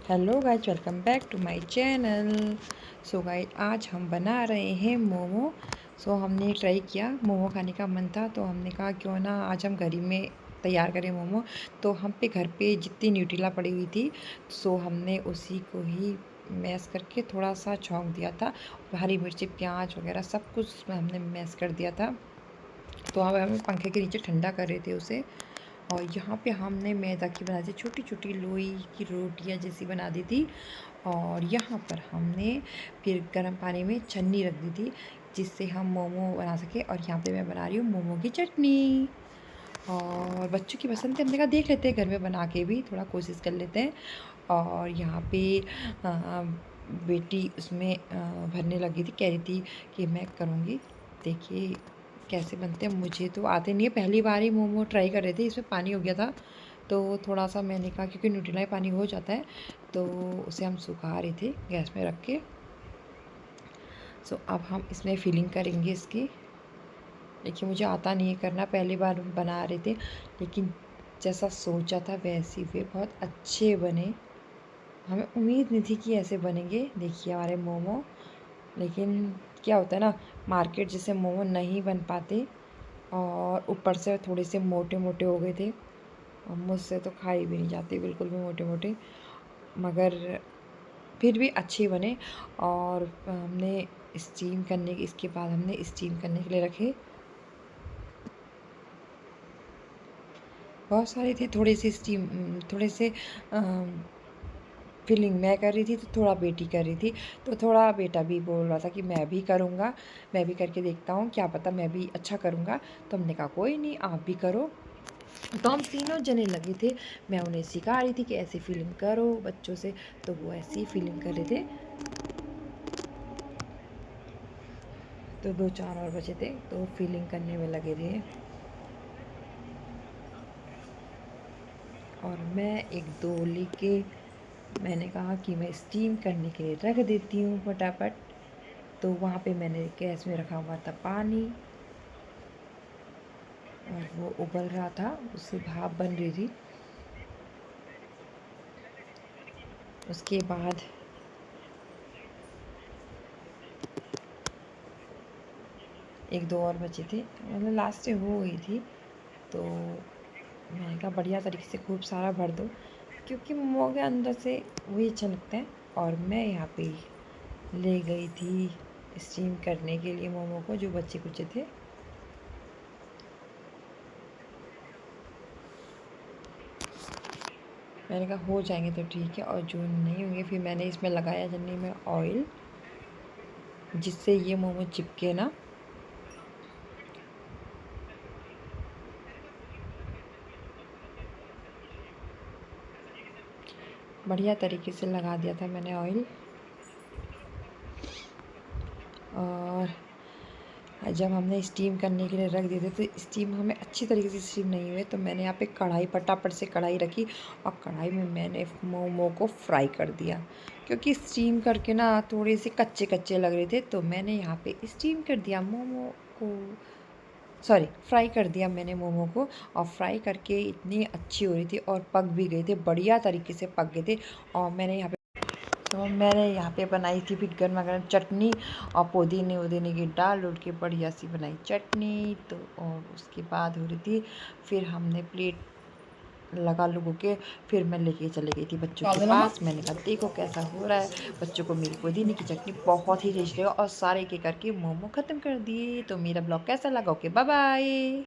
Hello guys, welcome back to my channel. So guys, आज हम बना रहे हैं मोमो। हमने ट्राई किया, मोमो खाने का मन था तो हमने कहा क्यों ना आज हम घर ही में तैयार करें मोमो। तो हम पे घर पे जितनी न्यूट्रेला पड़ी हुई थी हमने उसी को ही मैश करके थोड़ा सा छौंक दिया था। हरी मिर्ची, प्याज वगैरह सब कुछ उसमें हमने मैश कर दिया था। तो अब हम पंखे के नीचे ठंडा कर रहे थे उसे। और यहाँ पे हमने मैदा की बना दी छोटी छोटी लोई की रोटियाँ जैसी बना दी थी। और यहाँ पर हमने फिर गर्म पानी में छन्नी रख दी थी जिससे हम मोमो बना सके। और यहाँ पे मैं बना रही हूँ मोमो की चटनी। और बच्चों की पसंद है, हमने कहा देख लेते हैं घर में बना के भी थोड़ा कोशिश कर लेते हैं। और यहाँ पे बेटी उसमें भरने लगी थी, कह रही थी कि मैं करूँगी। देखिए कैसे बनते हैं, मुझे तो आते नहीं है, पहली बार ही मोमो ट्राई कर रहे थे। इसमें पानी हो गया था तो थोड़ा सा मैंने कहा क्योंकि न्यूट्रेला में पानी हो जाता है तो उसे हम सुखा रहे थे गैस में रख के। अब हम इसमें फिलिंग करेंगे इसकी। देखिए मुझे आता नहीं है करना, पहली बार बना रहे थे, लेकिन जैसा सोचा था वैसे वे बहुत अच्छे बने। हमें उम्मीद नहीं थी कि ऐसे बनेंगे। देखिए हमारे मोमो, लेकिन क्या होता है ना, मार्केट जैसे मोमो नहीं बन पाते। और ऊपर से थोड़े से मोटे मोटे हो गए थे और मुझसे तो खाए भी नहीं जाते बिल्कुल भी मोटे मोटे, मगर फिर भी अच्छे बने। और हमने स्टीम करने के इसके बाद हमने स्टीम करने के लिए रखे। बहुत सारे थे, थोड़े से स्टीम, थोड़े से फिलिंग मैं कर रही थी तो थोड़ा बेटी कर रही थी। तो थोड़ा बेटा भी बोल रहा था कि मैं भी करूँगा, मैं भी करके देखता हूँ, क्या पता मैं भी अच्छा करूँगा। तो हमने कहा कोई नहीं, आप भी करो। तो हम तीनों जने लगे थे, मैं उन्हें सिखा रही थी कि ऐसी फीलिंग करो बच्चों से, तो वो ऐसी ही फीलिंग कर रहे थे। तो 2-4 और बचे थे तो फीलिंग करने में लगे थे। और मैं एक दो लेके मैंने कहा कि मैं स्टीम करने के लिए रख देती हूँ फटाफट। तो वहाँ पे मैंने गैस में रखा हुआ था पानी और वो उबल रहा था, उससे भाप बन रही थी। उसके बाद एक दो और बचे थे, मतलब लास्ट से हो गई थी। तो मैंने कहा बढ़िया तरीके से खूब सारा भर दो, क्योंकि मोमो के अंदर से वही अच्छा लगता है। और मैं यहाँ पे ले गई थी स्टीम करने के लिए मोमो को, जो बच्चे कुचे थे। मैंने कहा हो जाएंगे तो ठीक है, और जो नहीं होंगे फिर मैंने इसमें लगाया जन्नी में ऑयल, जिससे ये मोमो चिपके ना। बढ़िया तरीके से लगा दिया था मैंने ऑयल। और जब हमने स्टीम करने के लिए रख दिए थे तो स्टीम हमें अच्छी तरीके से स्टीम नहीं हुए, तो मैंने यहाँ पे कढ़ाई, फटाफट से कढ़ाई रखी और कढ़ाई में मैंने मोमो को फ्राई कर दिया। क्योंकि स्टीम करके ना थोड़े से कच्चे कच्चे लग रहे थे, तो मैंने यहाँ पे स्टीम कर दिया मोमो को, सॉरी फ्राई कर दिया मैंने मोमो को। और फ्राई करके इतनी अच्छी हो रही थी और पक भी गए थे, बढ़िया तरीके से पक गए थे। और मैंने यहाँ पे बनाई थी फिर गर्मा गर्म चटनी, और पुदीने उदीने की डाल उड़ के बढ़िया सी बनाई चटनी। तो और उसके बाद हो रही थी, फिर हमने प्लेट लगा लोगों के, फिर मैं लेके चली गई थी बच्चों के पास। मैंने कहा देखो कैसा हो रहा है। बच्चों को मेरी पुदीने की चटनी बहुत ही टेस्टी लगा और सारे के करके मोमो ख़त्म कर दिए। तो मेरा ब्लॉग कैसा लगा, ओके बाय बाय।